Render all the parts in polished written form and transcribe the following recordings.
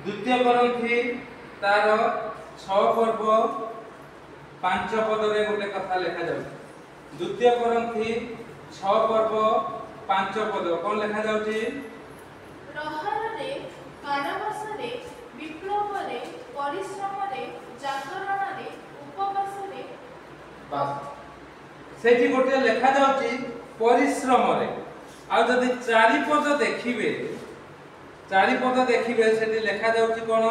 द्वितीय करंथी तार 6 पर्व 5 पद रे गोटे कथा लिखा जाउ। द्वितीय करंथी 6 पर्व 5 पद कोन लिखा जाउची? रहरे कारावासरे विप्लवरे परिश्रमरे जागरणरे उपवासरे बस सेठी गोटे लिखा जाउची परिश्रमरे। आ जदि चारि पद देखिबे सेठी लिखा जाउची कोन?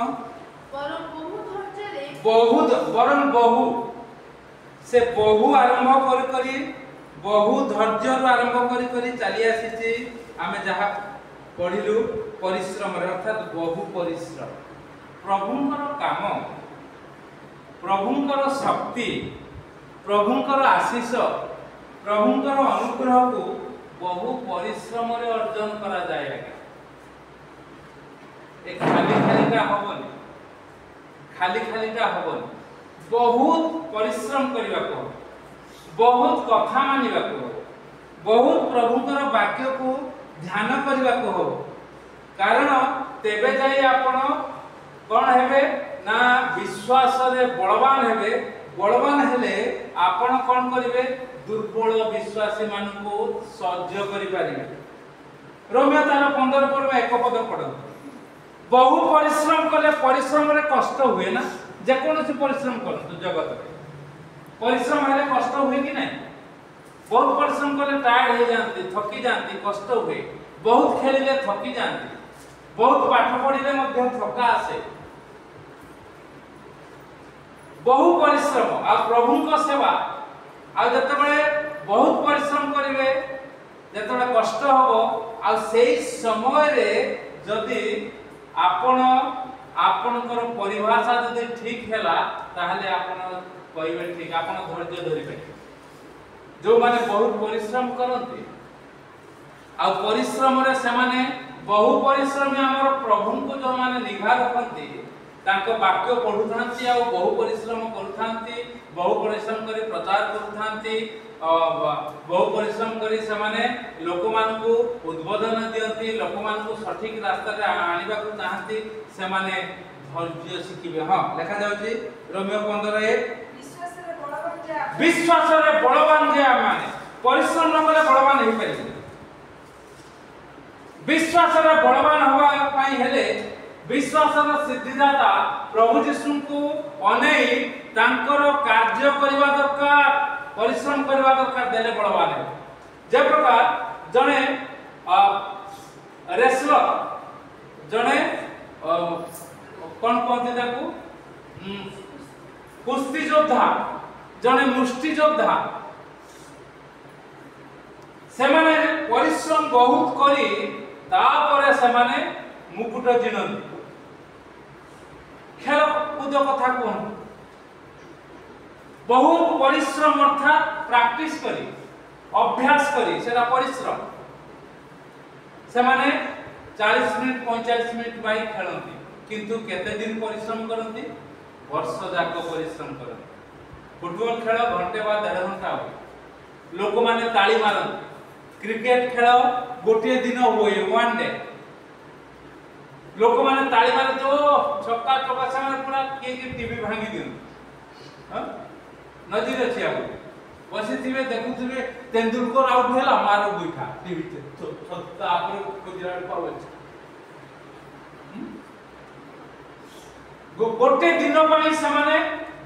परम बहु धैर्यरे बहुत वरन बहु से बहु आरंभ करी बहु धैर्य आरंभ करी चली आसी आमे जहा पढ़िलु परिश्रम अर्थात बहु परिश्रम प्रभुंकर काम प्रभुंकर शक्ति प्रभुंकर आशीष प्रभुंकर अनुग्रह को बहु परिश्रम रे अर्जन करा जाएगा। एक खाली खालीटा हबनी बहुत परिश्रम करने को बहुत कथा मानवा को बहुत प्रभुंकर वाक्य को ध्यान करने को हो कारण तेबे जाई आपण कौन हेबे ना विश्वास रे बलवान हेबे। बलवान हेले आपण कौन करिवे दुर्बल विश्वासी मान को सह्य करि पारिबे। रोमियो तार 15 पर्व 1 पद पढ़ो। बहु परिश्रम कले परिश्रम रे कष्ट हुए ना जे कोनोसी परिश्रम करतो जगत रे परिश्रम हेले कष्ट हुए कि नहीं? बहुत परिश्रम कले टायर्ड हो जाती थकी जाती कष्ट हुए बहुत खेलिले थकी जाती बहुत पाठ पढ़िले मध्य थका आसे बहु परिश्रम आ प्रभु को सेवा आ जतबे बहुत परिश्रम करिवे जतबे कष्ट हबो आ सेई समय रे जदी आपण आपनकर परिभाषा जदी ठीक हैला ताहले आपण कहबे ठीक आपण धैर्य धरिबे। जो माने बहुत परिश्रम करते आ परिश्रम रे से माने बहु परिश्रम हमर प्रभु को जो माने निघा रखती तांको वाक्य पढुथांती आ बहु परिश्रम करूथांती बहु परिश्रम करी प्रचार करूथांती बहु परिश्रम करी से माने लोक मान को उद्बोधन दियंती लोक मान को सठिक रास्ता रे आनिबा को चाहंती से माने धैर्य शिखिबे। हां लिखा जाउची रोमियो 15:1 विश्वास रे बलवान जे माने परिश्रम न करे बलवान हे पारि विश्वास रे बलवान होवा पाई हेले विश्वास रो सिद्धिदाता प्रभु यीशु को अनेई तांकर कार्य करबा दरकार परिश्रम करबा दरकार देले बलवान है। जे प्रकार जने रेसलर जने कोन कहते ताकू कुश्ती योद्धा जने मुष्टि योद्धा से माने परिश्रम बहुत करी तापरे से माने मुकुट जिनंती खेल कूद कथा कहूँ बहुत परिश्रम अर्थात प्रैक्टिस करी अभ्यास करी सेटा परिश्रम से माने 40 मिनिट 45 मिनिट बाई खेलती किंतु केते दिन परिश्रम करती वर्ष जाक परिश्रम करती। फुटबॉल खेल घंटे बा 1.5 घंटा हो लोक माने ताली मारती क्रिकेट खेल गोटे दिन हुए वन डे लोक माने ताली मारे तो छक्का चौका से माने पूरा के टीवी भांगी दियो हां नजर अछि आगु बसी थिबे देखुथिबे तेंदुलकर आउट होला मारो बुइठा टीवी ते छत्ता आपरे गुजरात पावे गोटे दिन पई से माने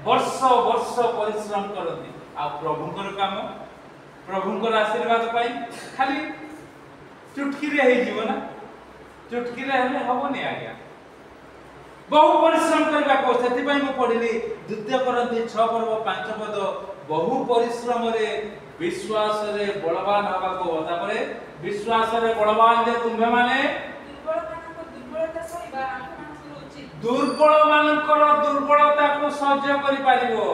वर्ष वर्ष परिश्रम करती आ प्रभुकर काम प्रभुकर आशीर्वाद पाई खाली चुटकी रे हे जीवन चुटकी रे हेले हबनी आज्ञा बहु परिश्रम करबा को सेति पई म पढिली द्वितीय करंती 6 पर्व 5 पद बहु परिश्रम रे विश्वास रे बलवान हबा को तापरे विश्वास रे बलवान जे तुम्हे माने दुर्बल मानकर दुर्बलता को सह्य करि पारिबो।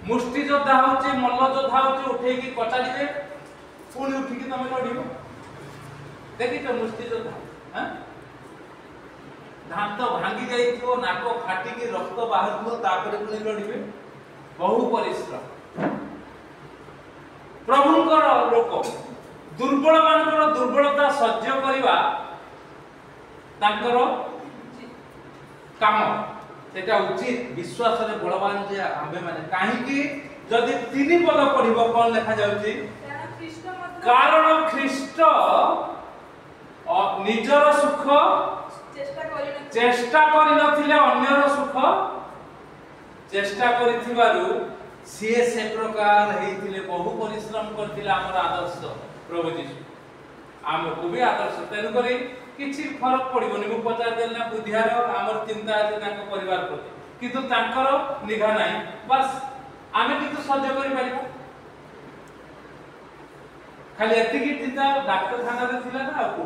मुष्टि योद्धा होची मल्ल योद्धा होची उठे की कचाड़ीबे पुणी उठी की तमे लड़िबो देखि तो मुष्टि योद्धा हां दांत भांगी जाइथिबो नाको फाटी की रक्त बाहरथिबो तापरे पुणी लड़िबे बहु परिश्रम प्रभुंकर लोक दुर्बल मानकर दुर्बलता सह्य करिवा तांकर काम सेटा उचित विश्वास रे बलवान जे आंबे माने काहे कि जदि 3 पद पढिबो कोन लिखा जाउची कारण ख्रीष्ट निजर सुख चेष्टा करि नथिले अन्यर सुख चेष्टा करिथिबारु सीए से प्रकार हेतिले बहु परिश्रम करथिले हमर आदर्श प्रभु जीशु हमको भी आदर्श तेनु करी किछि फरक पड़िबोनी मु पचार देला बुद्धियार हमर चिंता আছে ताको परिवार प्रति किंतु तांकर निघा नाही बस आमे किंतु सह्य करि परिबा खाली एति की चिंता डॉक्टर खाना रे थिला ना को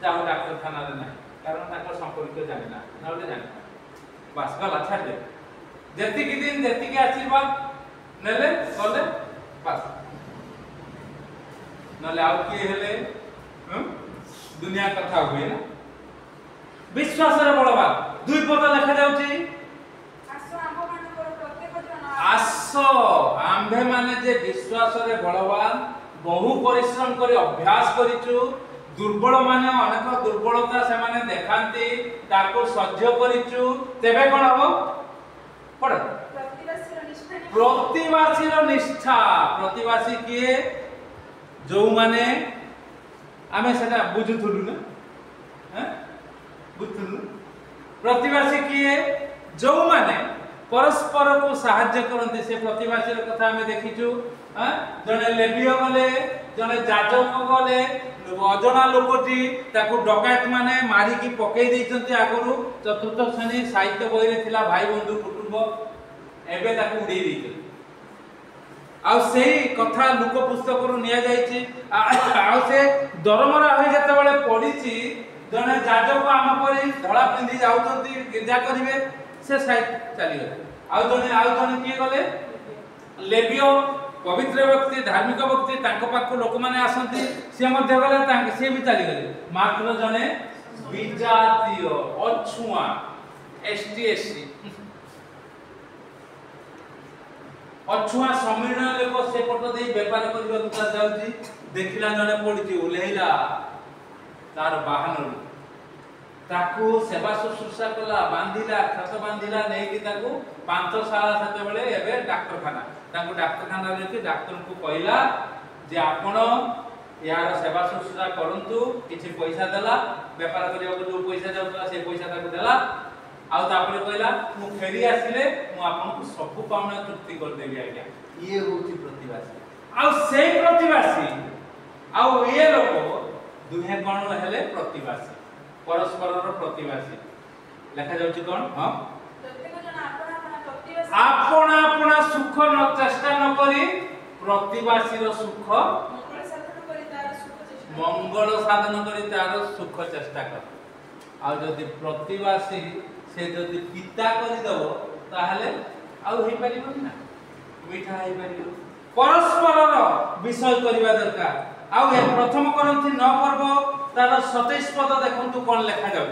जाओ डॉक्टर खाना रे नाही कारण तांकर संपर्क जानिना नले जानिना बस गला छाड़ दे जेति की दिन जेति की आशीर्वाद नेले गले बस नले आउ के हेले दुनिया कथा हुए ना विश्वास रे बड़वा 2 पद लिखा जाउची आसो आंभे माने जे विश्वास रे बड़वान बहु परिश्रम करी अभ्यास करिचु दुर्बल माने अनेक दुर्बलता से माने देखांती ताको सह्य करिचु तेबे कोन हबो पढ़ प्रतिवासी रो निष्ठा प्रतिवासी किए जो माने आमे सेटा बुझुथुलु ना हैं बुझुथुलु प्रतिवासी किए जो माने परस्पर को सहाय्य करते से प्रतिवासी रो कथा हमें देखिचु हैं जने लेबियो गले जने जाजक गले अजना लोकटी ताकू डकायत माने मारी की पकई दैचंती आगरु चतुर्थ श्रेणी साहित्य बही रे थिला भाई बंधु कुटुंब एबे ताकू उडई दैछ आ सेही कथा लोक पुस्तक रु निया जाईची आ से दरमरा होई जते बेले पडिची जने जाजक आम परी धळा पिंदी जाउतंती गिरजा करिवे से साइड चली गले आ जने किए गले लेबियो पवित्र व्यक्ति धार्मिक व्यक्ति तांको पाखु लोक माने आसंती से मध्य गले तांके से भी चली गले मात्र जने विजातीय अछुआ एसटी एससी अछुआ सम्मिलन लोक से पट दे व्यापार करबा दुका जाउची देखिला जने पडिची उलेहिला तार बाहन ताकू सेवा शुश्रूषा कला बांधिला खत बांधिला नै कि ताकू पांचशाला सते बेले एबे डाक्टरखाना ताकू डाक्टरखाना रे कि डाक्टर को कहला जे आपण यार सेवा शुश्रूषा करंतु किछि पैसा देला व्यापार करिया को जो पैसा जाउला से पैसा ताकू देला आउ तापरे कहला मु फेरी आसिले मु आपन को सब पावना तृप्ति कर देबी आज्ञा ये होची प्रतिवासी आउ से प्रतिवासी आउ ये लोक दुहे कोन हेले प्रतिवासी परस्पर रो प्रतिवासी लेखा जाउची कोन हां प्रत्येक जन आपन आपन सुख न चेष्टा न करी प्रतिवासी रो सुख मंगल साधन करी तार सुख चेष्टा कर आ जदि प्रतिवासी से जदि पिता करि दबो ताहले आउ हेइ परिबो ना मिठा हेइ परिबो परस्पर रो विषय करिबा दरकार आउ ए प्रथम करंथी 9 पर्व तार 27 पद देखंतु कोन लेखा जाउ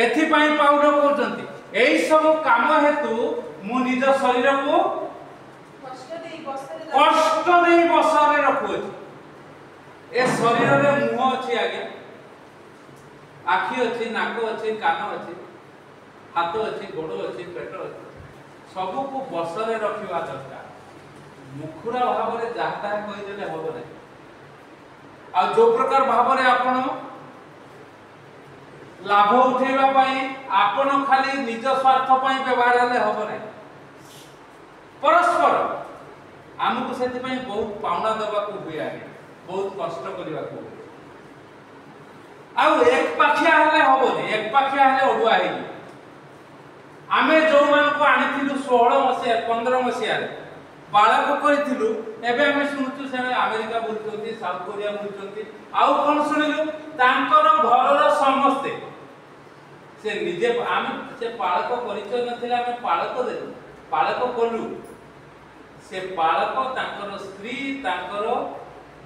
एथि पई पाउलो कहउचंती एई सब काम हेतु मु निज शरीर को कष्ट देई बसरे रखुछि ए शरीर रे मुह अछि आगे आखि अछि नाक अछि कान अछि हाथ अछि गोड़ अछि पेट अछि सब को बसरे रखिवा दरकार मुखुरा भाव रे जाहता कहि देले होबो नै आ जो प्रकार भाव रे आपण लाभ उठेबा पई आपण खाली निज स्वार्थ पई व्यवहार ले होबो नै परस्पर हमको सेति पई बहुत पावना दबा को हुई आगे बहुत कष्ट करबा को आउ एक पाखिया हले होबो नै एक पाखिया हले ओडुआ हेई आमे जो मान को आनिथिलु 16 मसिया 15 मसिया बाळक करिथिलु एबे हमें सुनछु से अमेरिका बुलचंती साउथ कोरिया बुलचंती आउ कोन सुनिलु तांकर घरर समस्ते से निजे आमे से बाळक परिचय नथिला आमे बाळक देलु बाळक कोलु से बाळक तांकर स्त्री तांकर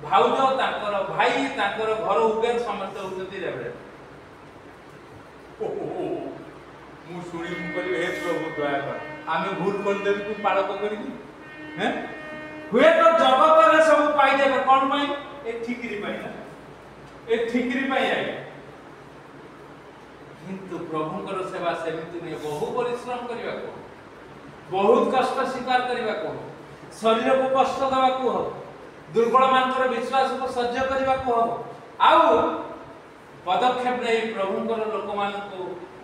भाउज तांकर भाई तांकर घर उबेर समस्त होचंती रेबे मु सुनी मु कहली हे प्रभु दया कर आमे भूल कर देबी तू बाळक करिकी हैं हुए तो जगत रे सब पाई देबे कोन पई ए ठिकरी पई ना ए ठिकरी पई आई किंतु प्रभुंकर सेवा सेमिति नहीं, बहु परिश्रम करबा को, बहुत कष्ट स्वीकार करबा को, शरीर को कष्ट देवा को हो, दुर्बल मानकर विश्वास को सह्य करबा को हो, आउ पदक्षेप नहीं प्रभुंकर लोक मान को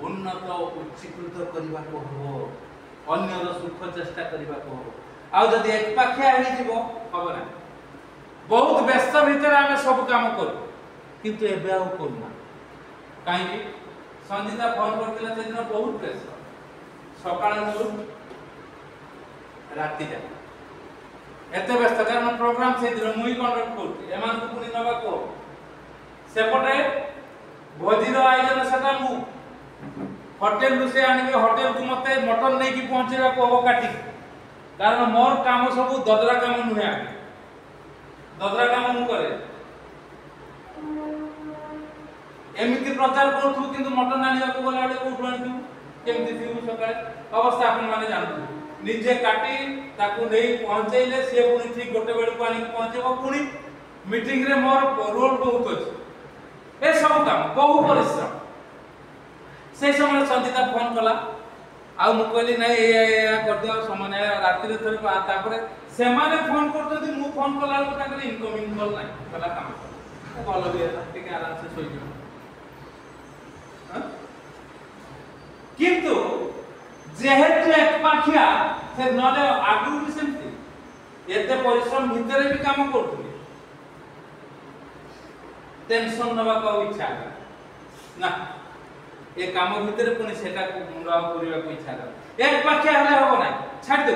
उन्नत उच्चीकृत करबा को हो, अन्यर सुख चेष्टा करबा को हो। आउ जदि एक पाखिया हे जीवो हबो ना, बहुत व्यस्त भीतर आमे सब काम करू किंतु एबे आउ करना काहे कि संजीता फोन करथिला से दिन बहुत व्यस्त, सकाळ राति जा एते व्यस्त कारण प्रोग्राम से दिन मुई कंडक्ट करती एमान को पुनी नबा को सेपटे भोजीर आयोजन सेटा मु होटल से आनिबे, होटल को मते मटन नै की पहुंचेबा को हो काटी, कारण मोर काम सब ददरा काम नुहे, ददरा काम मु करे एमिति प्रचार करथु किंतु मटन आनिबा को गला बेले कोठु आनिथु केमति थिउ सकाळे अवस्था आपण माने जानथु, निजे काटी ताकू नै पहुंचैले से पुनी ठीक गोटे बेल को आनी पहुंचेबो, पुनी मीटिंग रे मोर रोल बहुत अछि, ए सब काम बहु परिश्रम। से समय संजीता फोन कला आ मु कहली नै ए कर दियो समय राति रे थोड़ी तापरे से माने फोन करथि, मु फोन कला को ताकर इनकमिंग कॉल नै कला काम भलो भी है ठीक आराम से सोई दियो। किंतु जेहेतु एक पाखिया से नले आगु भी सेमती एते परिश्रम भितरे भी काम करथि, टेंशन नबा को इच्छा ना ए काम भितरे पुनी सेटा को मुंडा करिवा को इच्छा कर एक पाखिया हले हो ना छाड़ दो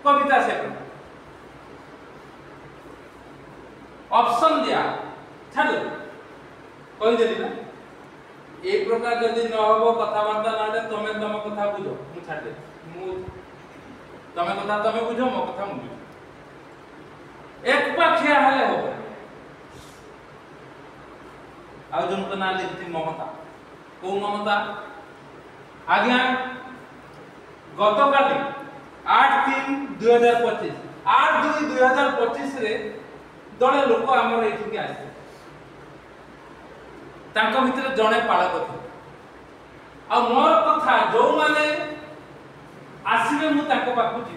कविता से ऑप्शन दिया छाड़ दो कहि देली ना ए प्रकार जदि न होबो कथा वार्ता नाले तमे तम कथा बुझो मु छाड़ दे मु तमे कथा तमे बुझो मो कथा मु बुझो एक पाखिया हले हो आ जन को ना लिखती ममता को ममता आज्ञा गतकाली 8/3/2025 8/2/2025 रे दले लोक हमर एठी के आसे तांको भितर जणे पाळक थे आ मोर कथा जो माने आसीबे मु तांको पाखु जी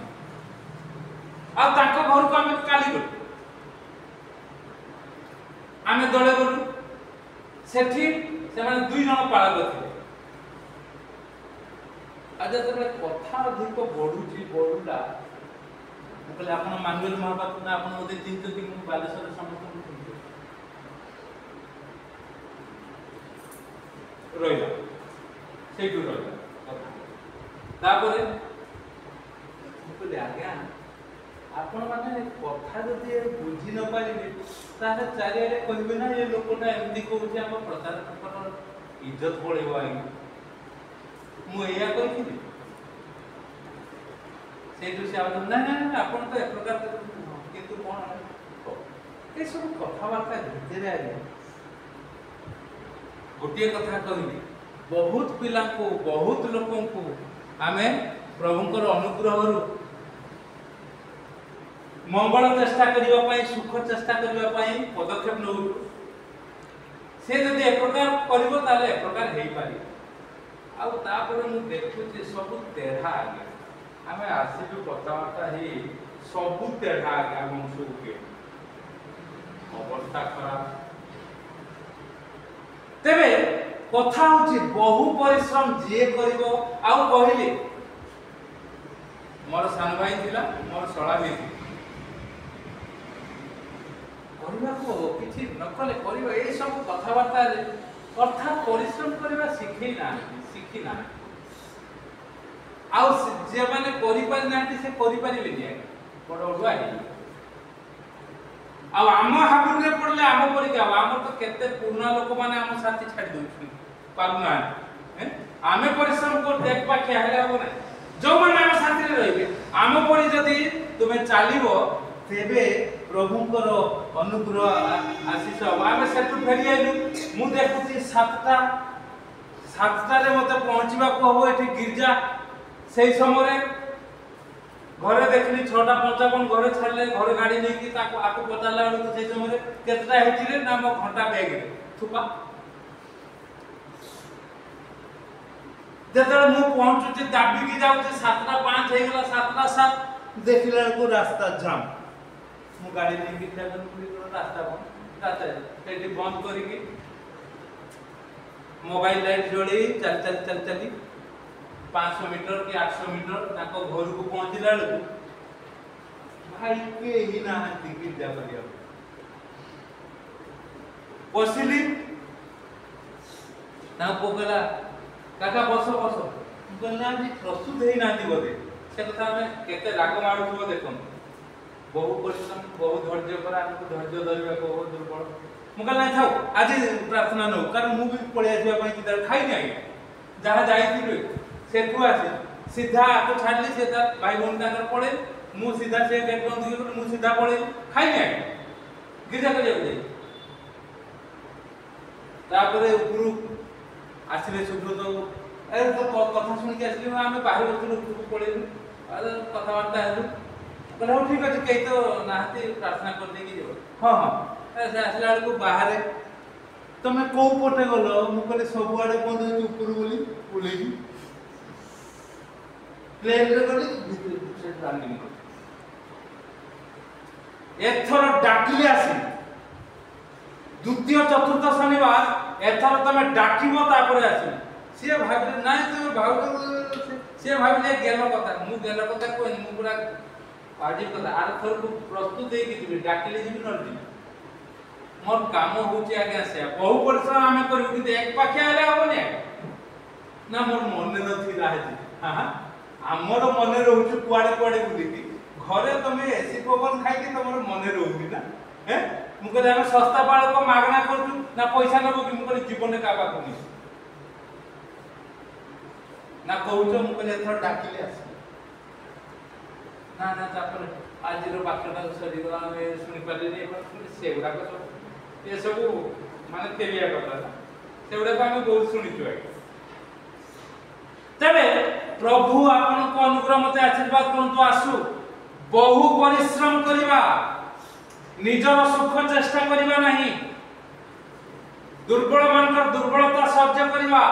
आ तांको घर को हम काली गलु आमे दले गलु सेठी से माने दुई जण पाळक थे आज जतबे कथा अधिक बढुची बढुला कहले आपण मानवेल महापात्र ना आपण मध्ये चिंतित कि मु बालेश्वर समस्त रहिला सेठु रहिला तापरे कहले आज्ञा आपण माने कथा जदि बुझी न पारिबे ताहे चारियारे कहबे ना ये लोकटा एमदी कहउछि हम प्रचार कर इज्जत पळेबो आइ मु एया कहिथि सेठु से आउ ना ना आपण तो एक प्रकार किंतु कोन ए सब कथा वार्ता भितरे आइ गोटे कथा कहली बहुत पिला को बहुत लोकों को आमे प्रभुंकर अनुग्रह रु मंगल चेष्टा करिवा पई सुख चेष्टा करिवा पई पदक्षेप नउ से जदि एक प्रकार करिवो ताले एक प्रकार हेई पारि आ तापर मु देखु जे सब तेढ़ा आगे आमे आसीबे कथावार्ता हे सब तेढ़ा आगे हम सब के अवस्था खराब तेबे कथा होची बहु परिश्रम जे करिवो आउ कहिली मोर सान भाई थिला मोर सळा भी करिवा को किछि न कले करिवा ए सब कथा वार्ता रे अर्थात परिश्रम करिवा सिखि ना आउ जे माने करि पारि नांती से करि पारिबे नि बड़ बड़ आइ आ आम हाबुर रे पड़ले आम परिका आम तो केते पुराना लोक माने आम साथी छाडी दउछि पारु ना हैं आमे परिश्रम कर देख पा के हेले हो ना जो माने आम साथी रे रहिबे आम परि जदी तुमे चालिबो तेबे प्रभुंकर अनुग्रह आशीष आमे सेटु फेरी आइलु मु देखुछि 7टा रे मते पहुंचीबा को हो एठी गिरजा सेही समय घरे देखली 6:55 घरे छाड़ले घरे गाड़ी नै कि ताको आको पचाला वाला तो सेही समय केतटा हेछि रे ना मो घंटा बैग रे थुपा ଯେତେବେଳେ ମୁଁ ପହଞ୍ଚୁଛି ଦାବିକି ଯାଉଛି 7:05 ହେଇଗଲା 7:07 ଦେଖିଲା ବେଳକୁ ରାସ୍ତା ଜାମ୍। ମୁଁ ଗାଡ଼ି ନେଇକି ରାସ୍ତା ସେଠି ବନ୍ଦ କରିକି ମୋବାଇଲ ଲାଇଟ୍ ଜଳି ଚାଲି 500 ମିଟର କି 800 ମିଟର ତାଙ୍କ ଘରକୁ ପହଞ୍ଚିଲା ବେଳକୁ ଭାଇ କେହି ନାହାନ୍ତି ଗିର୍ଜା କରିବାକୁ। ବସିଲି, ତାଙ୍କ ପୁଅ କହିଲା କାକା ବସ ବସ। ମୁଁ କହିଲି ନା ଆଜି ପ୍ରସ୍ତୁତ ହେଇନାହାନ୍ତି ବୋଧେ। ସେ କଥା ଆମେ କେତେ ରାଗ ମାଡୁଥିବ ଦେଖନ୍ତୁ। ବହୁ ପରିଶ୍ରମ ବହୁ ଧୈର୍ଯ୍ୟ ପରେ ଆମକୁ ଧୈର୍ଯ୍ୟ ଧରିବାକୁ ବହୁତ ଦୁର୍ବଳ। ମୁଁ କହିଲି ନାଇଁ ଥାଉ ଆଜି ପ୍ରାର୍ଥନା ନଉ, କାରଣ ମୁଁ ବି ପଳେଇ ଆସିବା ପାଇଁ ଚିନ୍ତା ଖାଇନି ଆଜ୍ଞା। ଯାହା ଯାଇଥିଲି ସେଠୁ ଆସି ସିଧା ଆକୁ ଛାଡ଼ିଲି, ସେ ତା ଭାଇ ଭଉଣୀ ତାଙ୍କର ପଳେଇଲେ, ମୁଁ ସିଧା ସେ ଗେଟ୍ ବନ୍ଦ କଲି, ମୁଁ ସିଧା ପଳେଇଲି, ଖାଇନି ଆଜ୍ଞା ଗିର୍ଜା କରିବାକୁ ଯାଇ। ତାପରେ ଉପରୁ ଆସିଲେ ସୁବ୍ରତ, କଥା ଶୁଣିକି ଆସିଲି, ଆମେ ବାହାରେ ବସିଲୁ, ଉପରକୁ ପଳେଇଲୁ, କଥାବାର୍ତ୍ତା ହେଲୁ। କହିଲେ ହଉ ଠିକ ଅଛି, କେହି ତ ନାହାନ୍ତି, ପ୍ରାର୍ଥନା କରିଦେଇକି ଯିବ। ହଁ ହଁ। ସେ ଆସିଲା ବେଳକୁ ବାହାରେ ତମେ କୋଉ ପଟେ ଗଲ? ମୁଁ କହିଲି ସବୁଆଡେ ବନ୍ଦ ହଉଛି, ଉପରୁ ବୋଲି ଓହ୍ଲେଇକି ପ୍ଲେନରେ ଗଲି ଭିତରେ। ଏଥର ଡାକିଲେ ଆସିଲି, ଦ୍ୱିତୀୟ ଚତୁର୍ଥ ଶନିବାର ଏଥର ତମେ ଡାକିବ ତାପରେ ଆସିବ। ସିଏ ଭାବିଲେ ନାଇଁ ତମେ ଭାଉଜ, ସିଏ ଭାବିଲେ ଗେଲ କଥା। ମୁଁ ଗେଲ କଥା କୁହେନି, ମୁଁ ପୁରା ବାଜିବ କଥା। ଆର ଥରକୁ ପ୍ରସ୍ତୁତ ହେଇକି ଯିବି, ଡାକିଲେ ଯିବି ନ ଯିବି। ମୋର କାମ ହଉଛି ଆଜ୍ଞା ସେୟା, ବହୁ ପରିଶ୍ରମ ଆମେ କରିବୁ, କିନ୍ତୁ ଏକ ପାଖିଆ ହେଲେ ହବନି ନା। ମୋର ମନେ ନଥିଲା ଆମର ମନେ ରହୁଛି କୁଆଡେ କୁଆଡେ ବୁଲିକି। ଘରେ ତମେ ଏସି ପବନ ଖାଇକି ତମର ମନେ ରହୁନି ନା। ମୁଁ କହିଲି ଆମେ ଶସ୍ତା ବାଳକ ମାଗଣା କରୁଛୁ ନା ପଇସା ନେବୁ କି? ମୁଁ କହିଲି ଜୀବନରେ କାହା ପାଖକୁ ନା କହୁଛ। ମୁଁ କହିଲି ଏଥର ଡାକିଲେ ଆସ ନା। ତାପରେ ଆଜିର ବାକ୍ୟଟା ସରିଗଲା, ଆମେ ଶୁଣିପାରିଲିନି। ସେଗୁଡାକ ସବୁ ଏସବୁ ମାନେ ତେଲିଆ କଥା, ସେଗୁଡାକ ଆମେ ବହୁତ ଶୁଣିଛୁ ଆଜ୍ଞା। ତେବେ ପ୍ରଭୁ ଆପଣଙ୍କ ଅନୁଗ୍ରହ ମତେ ଆଶୀର୍ବାଦ କରନ୍ତୁ। ଆସୁ ବହୁ ପରିଶ୍ରମ କରିବା, ନିଜର ସୁଖ ଚେଷ୍ଟା କରିବା ନାହିଁ, ଦୁର୍ବଳ ମାନଙ୍କର ଦୁର୍ବଳତା ସହ୍ୟ କରିବା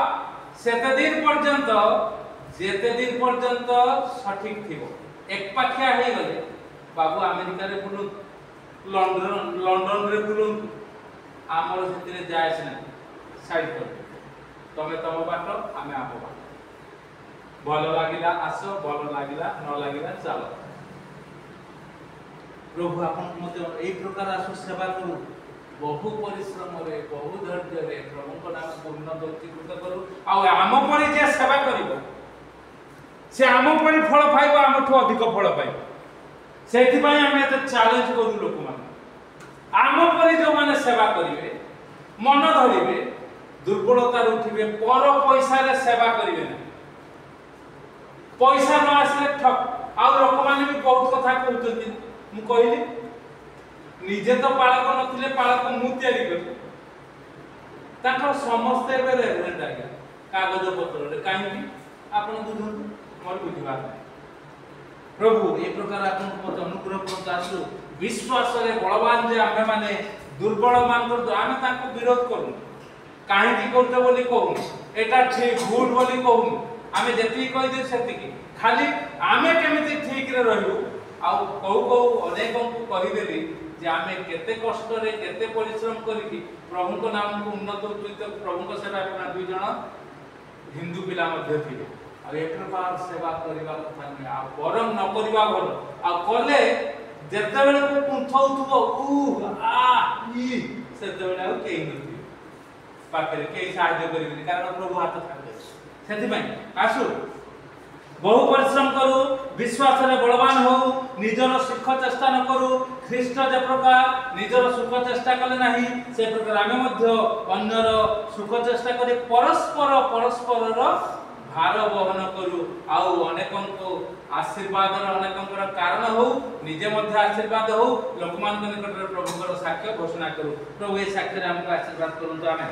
ସେତେ ଦିନ ପର୍ଯ୍ୟନ୍ତ ଯେତେ ଦିନ ପର୍ଯ୍ୟନ୍ତ ସଠିକ ଥିବ। একপাখিয়া হয়ে গেলে বাবু আমেরিকারে বুলুন, লন্ডନରେ ବୁଲନ୍ତୁ, ଆମର ସେଥିରେ ଯାଏ ଆସିନା ସାଇଡ୍ କରି ତମେ ତମ ବାଟ ଆମେ ଆମ ବାଟ। ଭଲ ଲାଗିଲା ଆସ, ଭଲ ଲାଗିଲା ନ ଲାଗିଲା ଚାଲ। ପ୍ରଭୁ ଆପଣଙ୍କୁ ମଧ୍ୟ ଏଇ ପ୍ରକାର ଆସୁ ସେବା କରୁ, ବହୁ ପରିଶ୍ରମରେ ବହୁ ଧୈର୍ଯ୍ୟରେ ପ୍ରଭୁଙ୍କ ନାମକୁ ଉନ୍ନତ ଉଚ୍ଚୀକୃତ କରୁ। ଆଉ ଆମ ପରି ଯିଏ ସେବା କରିବ ସେ ଆମ ପରି ଫଳ ପାଇବ, ଆମଠୁ ଅଧିକ ଫଳ ପାଇବ। ସେଥିପାଇଁ ଆମେ ଏତେ ଚ୍ୟାଲେଞ୍ଜ କରୁ ଲୋକମାନଙ୍କୁ। ଆମ ପରି ଯେଉଁମାନେ ସେବା କରିବେ, ମନ ଧରିବେ, ଦୁର୍ବଳତାରୁ ଉଠିବେ, ପର ପଇସାରେ ସେବା କରିବେ ନାହିଁ। ପଇସା ନ ଆସିଲେ ଠକ୍। ଆଉ ଲୋକମାନେ ବି ବହୁତ କଥା କହୁଛନ୍ତି। ମୁଁ କହିଲି ନିଜେ ତ ପାଳକ ନଥିଲେ, ପାଳକ ମୁଁ ତିଆରି କଲି। ତାଙ୍କର ସମସ୍ତେ ଏବେ ରେଭରେଣ୍ଡ ଆଜ୍ଞା କାଗଜ ପତ୍ରରେ। କାହିଁକି ଆପଣ ବୁଝନ୍ତୁ, ମୋର ବୁଝିବାର ନାହିଁ। ପ୍ରଭୁ ଏ ପ୍ରକାର ଆପଣଙ୍କୁ ମଧ୍ୟ ଅନୁଗ୍ରହ କରନ୍ତୁ। ଆସୁ ବିଶ୍ୱାସରେ ବଳବାନ ଯେ ଆମେମାନେ ଦୁର୍ବଳ ମାନଙ୍କର ଆମେ ତାଙ୍କୁ ବିରୋଧ କରୁନୁ, କାହିଁକି କରୁଛ ବୋଲି କହୁନୁ, ଏଟା ଠିକ ଭୁଲ ବୋଲି କହୁନୁ। ଆମେ ଯେତିକି କହିଦେଉ ସେତିକି, ଖାଲି ଆମେ କେମିତି ଠିକରେ ରହିବୁ। ଆଉ କୋଉ ଅନେକଙ୍କୁ କହିଦେଲି ଯେ ଆମେ କେତେ କଷ୍ଟରେ କେତେ ପରିଶ୍ରମ କରିକି ପ୍ରଭୁଙ୍କ ନାମକୁ ଉନ୍ନତ ଉଚ୍ଚ ପ୍ରଭୁଙ୍କ ସେବା କରା। 2 ଜଣ ହିନ୍ଦୁ ପିଲା ମଧ୍ୟ ଥିଲେ। ଆଉ ଏ ପ୍ରକାର ସେବା କରିବା କଥା ନୁହେଁ, ଆଉ ବରଂ ନ କରିବା ଭଲ। ଆଉ କଲେ ଯେତେବେଳେ କୁଣ୍ଠଉଥିବ ସେତେବେଳେ ଆଉ କେହି ନଥିବେ ପାଖରେ, କେହି ସାହାଯ୍ୟ କରିବେନି, କାରଣ ପ୍ରଭୁ ହାତ ଥାନ୍ତି। ସେଥିପାଇଁ ଆସୁ ବହୁ ପରିଶ୍ରମ କରୁ, ବିଶ୍ୱାସରେ ବଳବାନ ହଉ, ନିଜର ସୁଖ ଚେଷ୍ଟା ନ କରୁ। ଖ୍ରୀଷ୍ଟ ଯେ ପ୍ରକାର ନିଜର ସୁଖ ଚେଷ୍ଟା କଲେ ନାହିଁ, ସେ ପ୍ରକାର ଆମେ ମଧ୍ୟ ଅନ୍ୟର ସୁଖ ଚେଷ୍ଟା କରି ପରସ୍ପରର ଭାର ବହନ କରୁ। ଆଉ ଅନେକଙ୍କୁ ଆଶୀର୍ବାଦର ଅନେକଙ୍କର କାରଣ ହଉ, ନିଜେ ମଧ୍ୟ ଆଶୀର୍ବାଦ ହଉ, ଲୋକମାନଙ୍କ ନିକଟରେ ପ୍ରଭୁଙ୍କର ସାକ୍ଷ୍ୟ ଘୋଷଣା କରୁ। ପ୍ରଭୁ ଏ ସାକ୍ଷ୍ୟରେ ଆମକୁ ଆଶୀର୍ବାଦ କରନ୍ତୁ। ଆମେ